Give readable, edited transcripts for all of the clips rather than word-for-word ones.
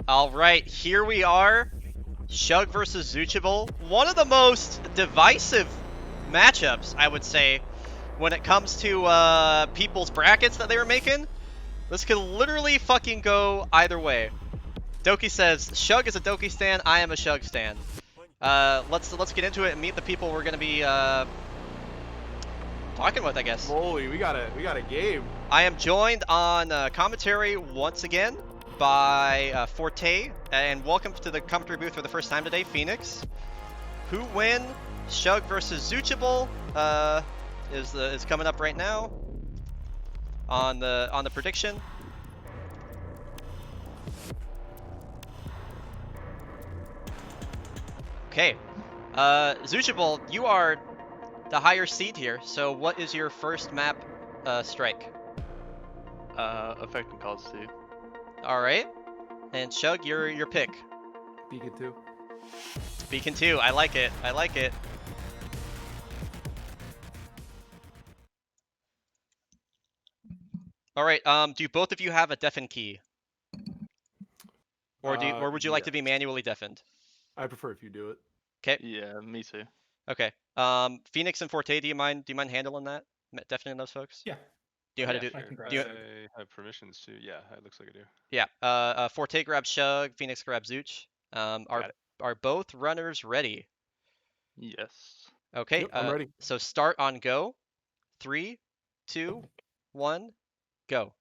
All right, here we are. Shug versus Zoochable. One of the most divisive matchups, I would say, when it comes to people's brackets that they were making. This could literally fucking go either way. Doki says, Shug is a Doki stan, I am a Shug stan. Let's get into it and meet the people we're gonna be talking with, I guess. Holy, we got a game. I am joined on commentary once again by Forte, and welcome to the commentary booth for the first time today, Phoenix. Who win? Shug versus Zoochable is coming up right now on the prediction. Okay, Zoochable, you are the higher seed here. So what is your first map strike? Affecting calls too. All right, and Shug, your pick. Beacon 2. Beacon 2, I like it. I like it. All right. Do both of you have a deafen key, or would you like to be manually deafened? I prefer if you do it. Okay. Yeah, me too. Okay. Phoenix and Forte, do you mind handling that? Deafening those folks? Yeah. Do you know how to do? Sure. Do you, I have permissions to. Yeah, it looks like I do. yeah. Forte grabs Shug. Phoenix grabs Zooch. Are both runners ready? Yes. Okay. Yep, I'm ready. So start on go. 3, 2, 1, go.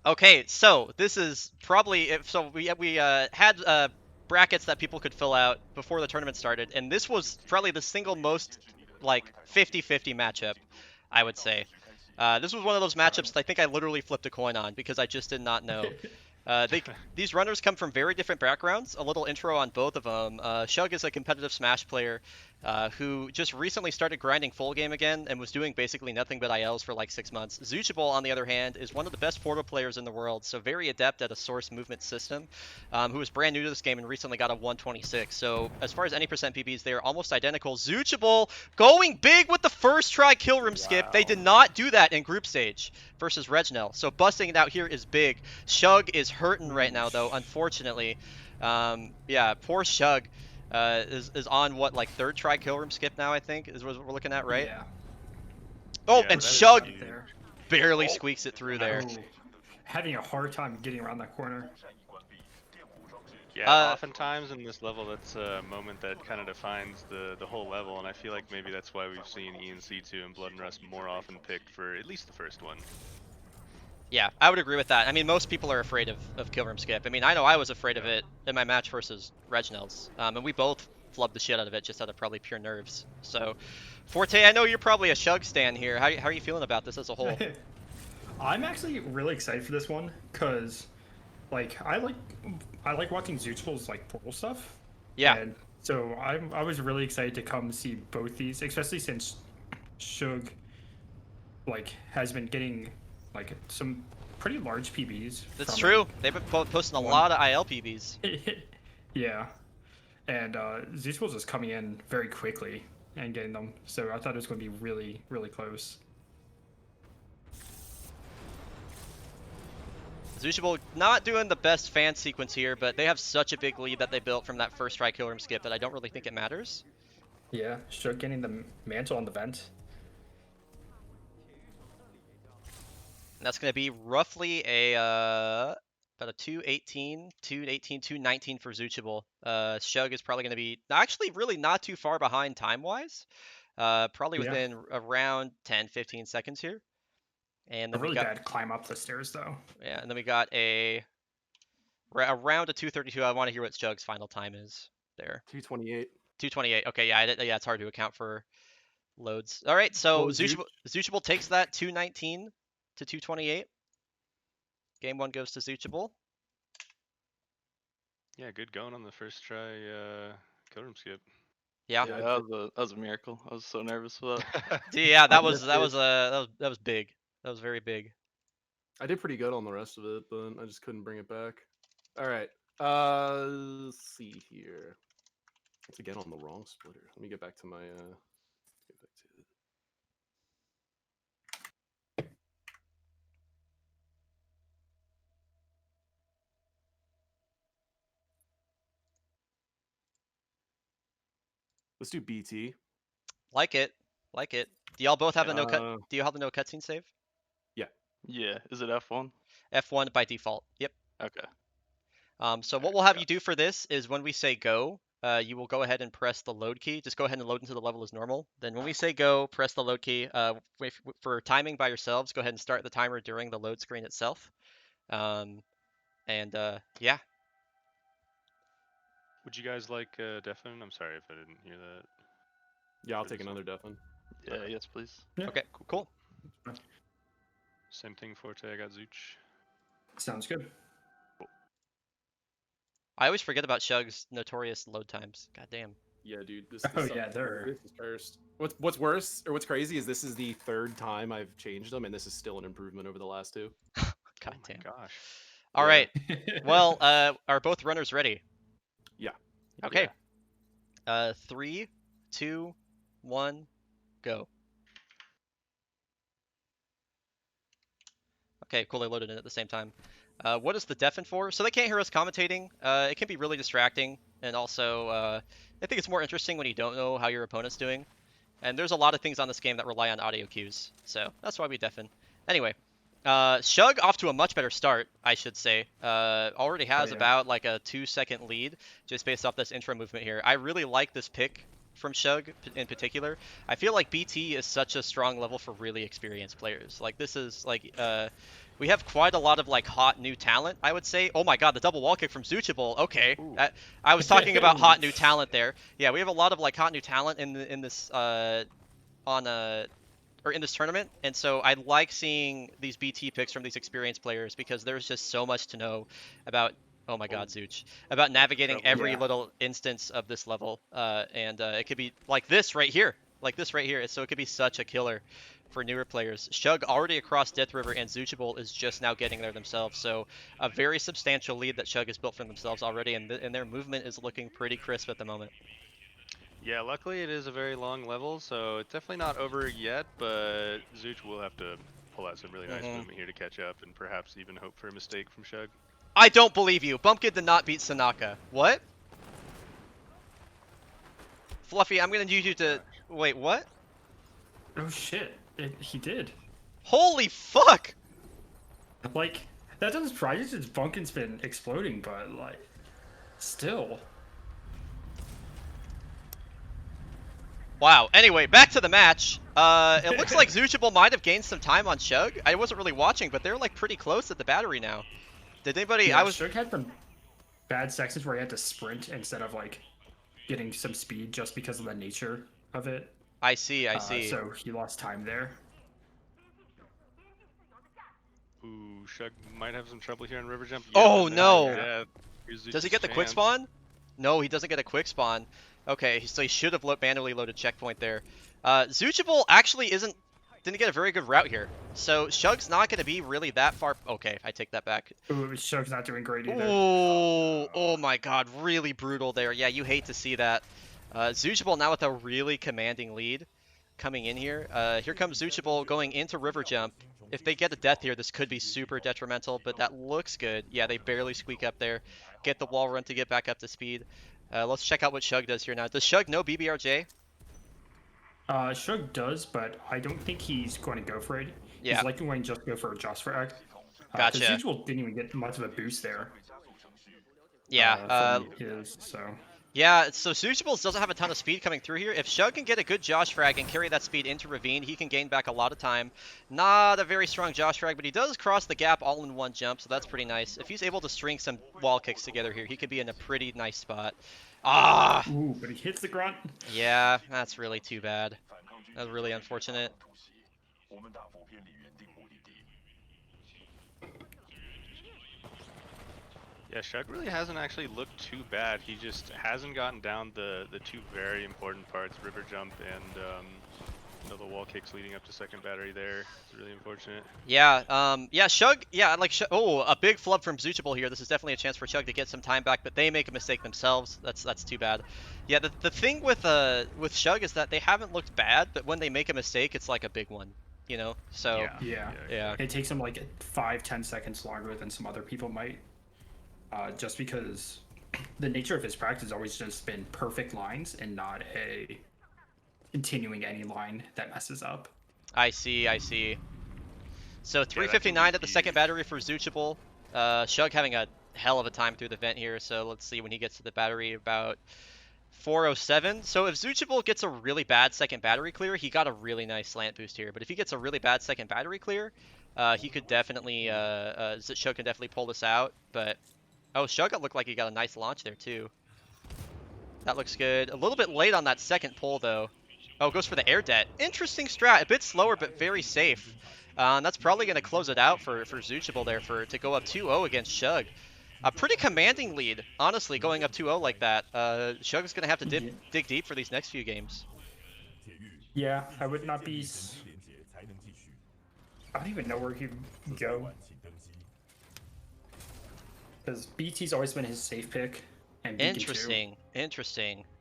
Okay, so this is probably we had brackets that people could fill out before the tournament started, and this was probably the single most like 50-50 matchup, I would say. This was one of those matchups that I think I literally flipped a coin on because I just did not know. These runners come from very different backgrounds. A little intro on both of them. Shug is a competitive Smash player who just recently started grinding full game again and was doing basically nothing but ILs for like 6 months. Zoochable, on the other hand, is one of the best portal players in the world, so very adept at a source movement system, who is brand new to this game and recently got a 126. So as far as any percent PBs, they are almost identical. Zoochable going big with the first try kill room skip. They did not do that in group stage versus Regnell, so busting it out here is big. Shug is hurting right now, though, unfortunately. Yeah, poor Shug is on what, like, third try kill room skip now, I think, is what we're looking at, right? Yeah. Oh, Yeah, and that is Shug huge. barely squeaks it through there. Oh, having a hard time getting around that corner. Yeah, oftentimes in this level, that's a moment that kind of defines the whole level, and I feel like maybe that's why we've seen ENC2 and Blood and Rust more often picked for at least the first one. Yeah, I would agree with that. I mean, most people are afraid of kill room skip. I mean, I know I was afraid of it in my match versus Regnell's, and we both flubbed the shit out of it just out of probably pure nerves. So, Forte, I know you're probably a Shug stan here. How are you feeling about this as a whole? I'm actually really excited for this one because, like, I like watching Zoochable's like portal stuff. Yeah. And so I was really excited to come see both these, especially since Shug like has been getting like some pretty large PBs. That's true. They've been posting a lot of IL PBs. Yeah. And Zoochable's just coming in very quickly and getting them. So I thought it was going to be really, really close. Zoochable not doing the best fan sequence here, but they have such a big lead that they built from that first try kill room skip that I don't really think it matters. Yeah, Shug getting the mantle on the vent. And that's going to be roughly a about a 218, 218, 219 for Zoochable. Shug is probably going to be actually really not too far behind time-wise. Probably within around 10, 15 seconds here. And then a really bad climb up the stairs, though. Yeah, and then we got around a 232. I want to hear what Shug's final time is there. 228. 228. Okay, yeah, it's hard to account for loads. All right, so Zoochable takes that 219 to 228. Game 1 goes to Zoochable. Yeah, good going on the first try kill room skip. Yeah. Yeah, that was a miracle. I was so nervous for that. Yeah, that was big. That was very big. I did pretty good on the rest of it, but I just couldn't bring it back. All right. Let's see here. It's again on the wrong splitter. Let me get back to my Let's do BT. Like it. Like it. Do y'all both have the no cut? Uh, Do you have the no cutscene save? Yeah. Is it F1? F1 by default. Yep. Okay. So what we'll have you do for this is when we say go, you will go ahead and press the load key. Just go ahead and load into the level as normal. Then when we say go, press the load key. For timing by yourselves, go ahead and start the timer during the load screen itself. Yeah. Would you guys like Deafin? I'm sorry if I didn't hear that. Yeah, I'll For take this another one? Deafin. Yeah. Yes, please. Yeah. Okay. Cool. Same thing, Forte. I got Zooch. Sounds good. I always forget about Shug's notorious load times. God damn. Yeah, dude. This Oh, sucks. yeah, they're- This is cursed. What's worse or what's crazy is this is the 3rd time I've changed them, and this is still an improvement over the last 2. God Oh my damn. gosh. All Yeah. right. Well, are both runners ready? Yeah. Okay. 3, 2, 1, go. Okay, cool. They loaded in at the same time. What is the deafen for? So they can't hear us commentating. It can be really distracting, and also I think it's more interesting when you don't know how your opponent's doing. And there's a lot of things on this game that rely on audio cues, so that's why we deafen. Anyway, Shug off to a much better start, I should say. Already has yeah. about like a 2-second lead just based off this intro movement here. I really like this pick from Shug in particular. I feel like BT is such a strong level for really experienced players. Like this is like we have quite a lot of like hot new talent, I would say. Oh my god, the double wall kick from Zoochable. Okay. I was talking about hot new talent there. Yeah, we have a lot of like hot new talent in this in this tournament, and so I like seeing these BT picks from these experienced players because there's just so much to know about. Oh my God, Zooch! About navigating every Yeah. little instance of this level, and it could be like this right here, So it could be such a killer for newer players. Shug already across Death River, and Zoochable is just now getting there themselves. So a very substantial lead that Shug has built for themselves already, and their movement is looking pretty crisp at the moment. Yeah, luckily it is a very long level, so it's definitely not over yet, but Zooch will have to pull out some really nice movement here to catch up and perhaps even hope for a mistake from Shug. I don't believe you. Bumpkid did not beat Sanaka. What? Fluffy, I'm gonna need you to... Wait, what? Oh shit! He did. Holy fuck! Like that doesn't surprise you since Bunkin's been exploding, but like, still. Wow. Anyway, back to the match. It looks like Zoochable might have gained some time on Shug. I wasn't really watching, but they're like pretty close at the battery now. Did anybody... Yeah, Shug had some bad sections where he had to sprint instead of like getting some speed just because of the nature of it. I see. So he lost time there. Ooh, Shug might have some trouble here on River Jump. Oh, and no. yeah, Does he get the quick spawn? No, he doesn't get a quick spawn. Okay, so he should have manually loaded checkpoint there. Zoochable actually didn't get a very good route here. So Shug's not going to be really that far... Okay, I take that back. Ooh, Shug's not doing great either. Ooh, oh my god, really brutal there. Yeah, you hate to see that. Zoochable now with a really commanding lead coming in here. Here comes Zoochable going into River Jump. If they get a death here, this could be super detrimental, but that looks good. Yeah, they barely squeak up there. Get the wall run to get back up to speed. Let's check out what Shug does here now. Does Shug know BBRJ? Shug does, but I don't think he's going to go for it. Yeah. He's likely going to just go for a Joss frag. Gotcha. Because Usual didn't even get much of a boost there. Yeah. From his, so. Yeah, so Zoochable doesn't have a ton of speed coming through here. If Shug can get a good Josh frag and carry that speed into Ravine, he can gain back a lot of time. Not a very strong Josh frag, but he does cross the gap all in one jump, so that's pretty nice. If he's able to string some wall kicks together here, he could be in a pretty nice spot. Ah! Ooh, but he hits the grunt. Yeah, that's really too bad. That's really unfortunate. Yeah, Shug really hasn't actually looked too bad. He just hasn't gotten down the two very important parts, River Jump and the wall kicks leading up to second battery there. It's really unfortunate. Yeah, yeah, Shug, yeah, like, oh, a big flub from Zoochable here. This is definitely a chance for Shug to get some time back, but they make a mistake themselves. That's too bad. Yeah, the thing with Shug is that they haven't looked bad, but when they make a mistake, it's like a big one, you know? So, Yeah. It takes him like 5-10 seconds longer than some other people might. Just because the nature of his practice has always just been perfect lines and not a continuing any line that messes up. I see. So Yeah, 359 at the second battery for Zoochable. Shug having a hell of a time through the vent here, so let's see when he gets to the battery, about 407. So if Zoochable gets a really bad second battery clear, he got a really nice slant boost here. But if he gets a really bad second battery clear, he could definitely, Shug can definitely pull this out. But, oh, Shug looked like he got a nice launch there too. That looks good. A little bit late on that second pull though. Oh, goes for the air det. Interesting strat. A bit slower, but very safe. That's probably going to close it out for Zoochable there to go up 2-0 against Shug. A pretty commanding lead, honestly, going up 2-0 like that. Shug's going to have to dig deep for these next few games. Yeah, I would not be... I don't even know where he'd go. Because BT's always been his safe pick. And Interesting.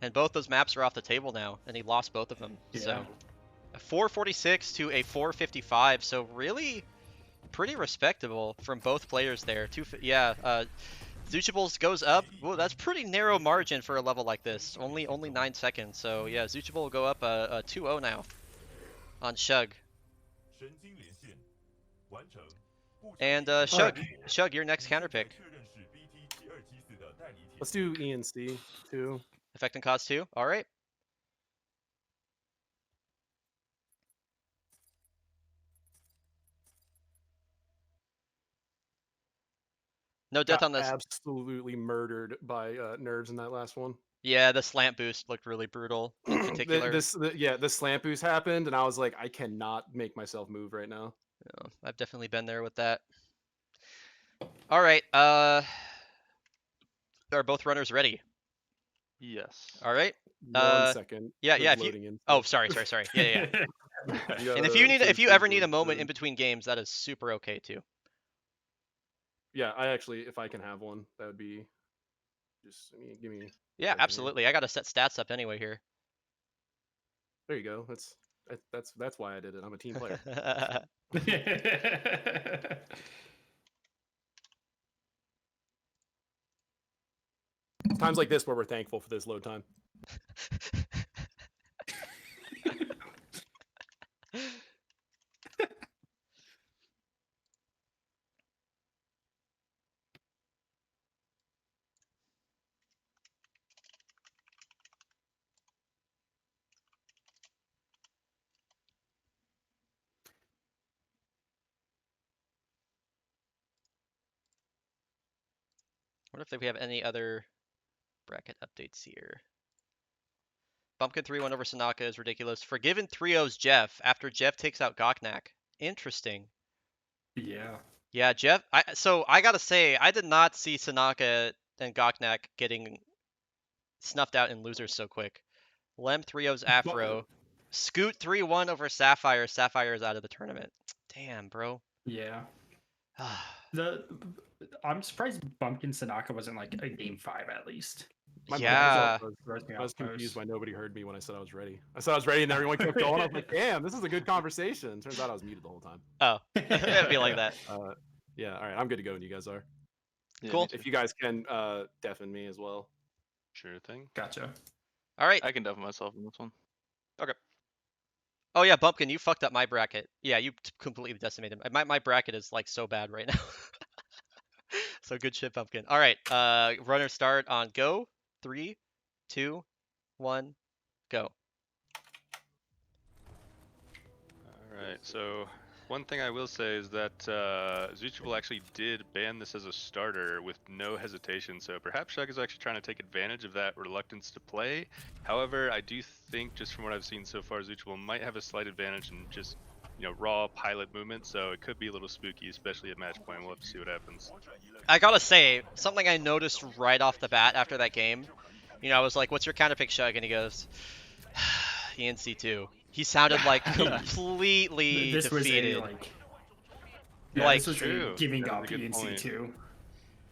And both those maps are off the table now, and he lost both of them. Yeah. So a 446 to a 455, so really pretty respectable from both players there. Zoochables goes up. Well, that's pretty narrow margin for a level like this. Only 9 seconds. So yeah, Zoochable will go up a 2-0 now on Shug. And Shug, your next counter pick. Let's do ENC 2. Effect and cause 2. All right. No death on this. Absolutely murdered by nerds in that last one. Yeah, the slant boost looked really brutal in particular. The slant boost happened, and I was like, I cannot make myself move right now. Yeah, I've definitely been there with that. All right. Are both runners ready? Yes. All right. 1 second. Yeah. Oh, sorry. Yeah. And if you ever need a moment in between games, that is super okay too. Yeah, if I can have one, that would be just give me. Yeah, absolutely. I gotta set stats up anyway here. There you go. That's why I did it. I'm a team player. Times like this where we're thankful for this load time. I wonder if we have any other bracket updates here. Bumpkin 3-1 over Sanaka is ridiculous. Forgiven 3-0's Jeff after Jeff takes out Goknak. Interesting. Yeah. Yeah, Jeff. So I gotta say, I did not see Sanaka and Goknak getting snuffed out in losers so quick. Lem 3-0's Afro. Scoot 3-1 over Sapphire. Sapphire is out of the tournament. Damn, bro. Yeah. I'm surprised Bumpkin Sanaka wasn't like a game 5 at least. Yeah. I was confused why nobody heard me when I said I was ready. I said I was ready and everyone kept going. I was like, damn, this is a good conversation. Turns out I was muted the whole time. Oh, it'd be like that. Yeah, all right. I'm good to go when you guys are. Yeah, cool. If you guys can deafen me as well. Sure thing. Gotcha. All right. I can deafen myself in this one. Okay. Oh yeah, Bumpkin, you fucked up my bracket. Yeah, you completely decimated my bracket is like so bad right now. So good shit, Bumpkin. All right, runner start on go. 3, 2, 1, go. All right, so one thing I will say is that Zoochable actually did ban this as a starter with no hesitation, so perhaps Shug is actually trying to take advantage of that reluctance to play. However, I do think, just from what I've seen so far, Zoochable might have a slight advantage in just, raw pilot movement, so it could be a little spooky, especially at match point. We'll have to see what happens. I gotta say, something I noticed right off the bat after that game, I was like, what's your counter pick, Shug? And he goes, ENC2. He sounded like completely this defeated. This was giving up ENC2.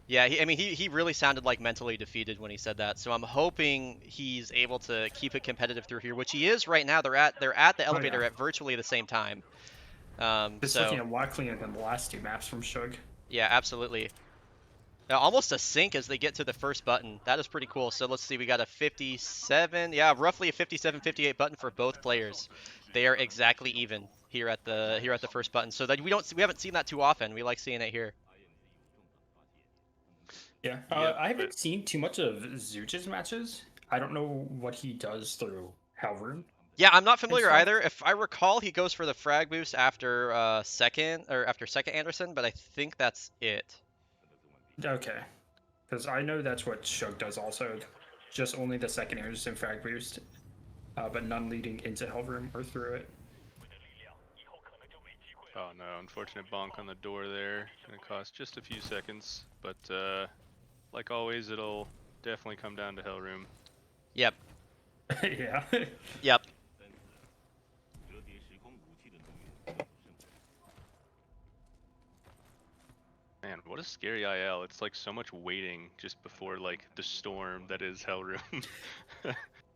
Yeah, he really sounded like mentally defeated when he said that. So I'm hoping he's able to keep it competitive through here, which he is right now. They're at the elevator at virtually the same time. Just looking a lot cleaner than the last 2 maps from Shug. Yeah, absolutely. Almost a sync as they get to the first button. That is pretty cool. So let's see, we got a 57, yeah, roughly a 57-58 button for both players. They are exactly even here at the first button. So that we haven't seen that too often. We like seeing it here. Yeah, Yep, I haven't seen too much of Zooch's matches. I don't know what he does through Hellroom. Yeah, I'm not familiar stuff. either. If I recall, he goes for the frag boost after second Anderson, but I think that's it. Okay, because I know that's what Shug does also. Just only the second Anderson frag boost, but none leading into Hellroom or through it. Oh no, unfortunate bonk on the door there. Gonna cost just a few seconds, but like always, it'll definitely come down to Hellroom. Yep. Yeah. Yep. Man, what a scary IL. It's like so much waiting just before like the storm that is Hellroom.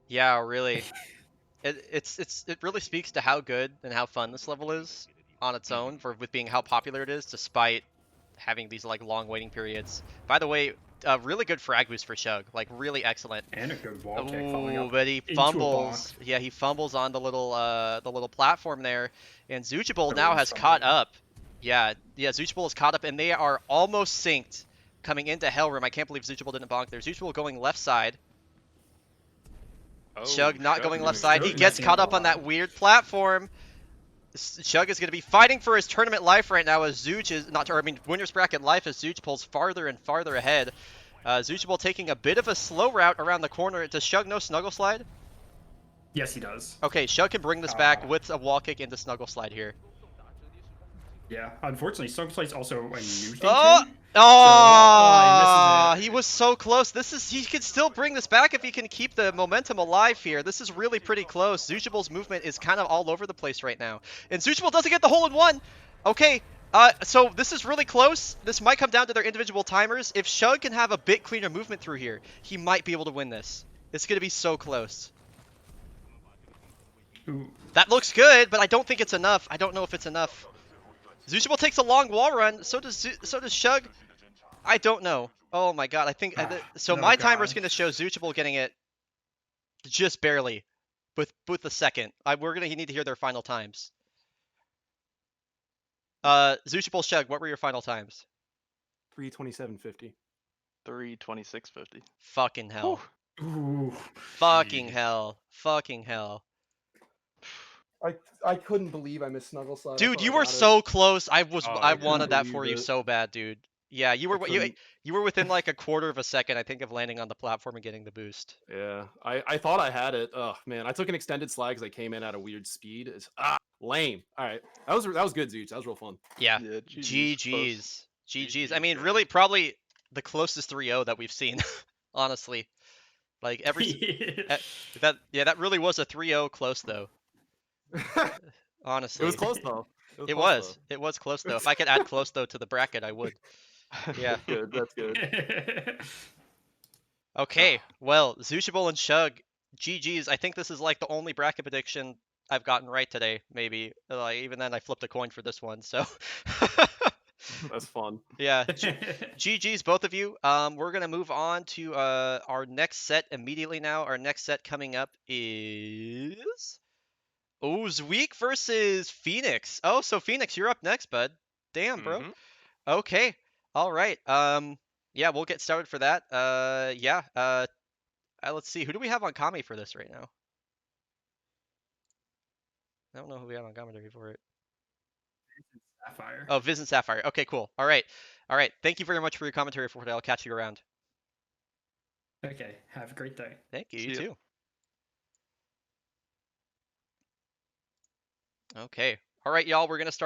Yeah, really. It really speaks to how good and how fun this level is on its own with being how popular it is, despite having these like long waiting periods. By the way, really good frag boost for Shug, like really excellent. And a good wall kick following Ooh, up but he into a fumbles. bonk. Yeah, he fumbles on the little platform there, and Zoochable now Everyone's has caught fumbling. up. Yeah, Zoochable is caught up, and they are almost synced coming into Hellroom. I can't believe Zoochable didn't bonk there. Zoochable going left side. Oh, Shug not going left side. He Shug gets messing caught up up a on that lot. weird platform. Shug is going to be fighting for his tournament life right now as Zooch is not. Or I mean, winners bracket life as Zooch pulls farther and farther ahead. Zoochable taking a bit of a slow route around the corner. Does Shug know Snuggle Slide? Yes, he does. Okay, Shug can bring this back with a wall kick into Snuggle Slide here. Yeah, unfortunately, Snuggle Slide's also a new thing Oh! to him. Oh! He misses it. He was so close. He can still bring this back if he can keep the momentum alive here. This is really pretty close. Zoochable's movement is kind of all over the place right now. And Zoochable doesn't get the hole in one. Okay, so this is really close. This might come down to their individual timers. If Shug can have a bit cleaner movement through here, he might be able to win this. It's going to be so close. Ooh. That looks good, but I don't think it's enough. I don't know if it's enough. Zoochable takes a long wall run. So does Shug. I don't know. Oh my god. I think so. Oh My timer's God. going to show Zoochable getting it just barely, with a second. We're gonna need to hear their final times. Zoochable, Shug, what were your final times? 3:27:50. 3:26:50. Fucking hell. Ooh. Fucking Jeez. hell. Fucking hell. I couldn't believe I missed Snuggle Slide. I Dude, thought you I were got it. so close. I I wanted that for believe you it. so bad, dude. Yeah, you were couldn't- you were within like a quarter of a second, I think, of landing on the platform and getting the boost. Yeah, I thought I had it. Oh man, I took an extended slide because I came in at a weird speed. It's lame. All right, that was good, Zooch. That was real fun. Yeah. Yeah, GG's. GG's. I GG's, mean, guys. really, probably the closest 3-0 that we've seen, honestly. Like that really was a 3-0 close though. Honestly. It was close though. It was. It was close though. If I could add close though to the bracket, I would. Yeah. Good. That's good. Okay. Well, Zoochable and Shug, GG's. I think this is like the only bracket prediction I've gotten right today. Maybe. Like even then, I flipped a coin for this one. So. That's fun. Yeah. GG's, both of you. We're gonna move on to our next set immediately now. Our next set coming up is Zweek versus Phoenix. Oh, so Phoenix, you're up next, bud. Damn, bro. Mhm. Okay. All right. Yeah, we'll get started for that. Yeah. Let's see. Who do we have on Kami for this right now? I don't know who we have on commentary for it. Sapphire. Oh, Viz and Sapphire. Okay, cool. All right. All right. Thank you very much for your commentary for today. I'll catch you around. Okay. Have a great day. Thank you. See You ya. too. Okay. All right, y'all. We're gonna start.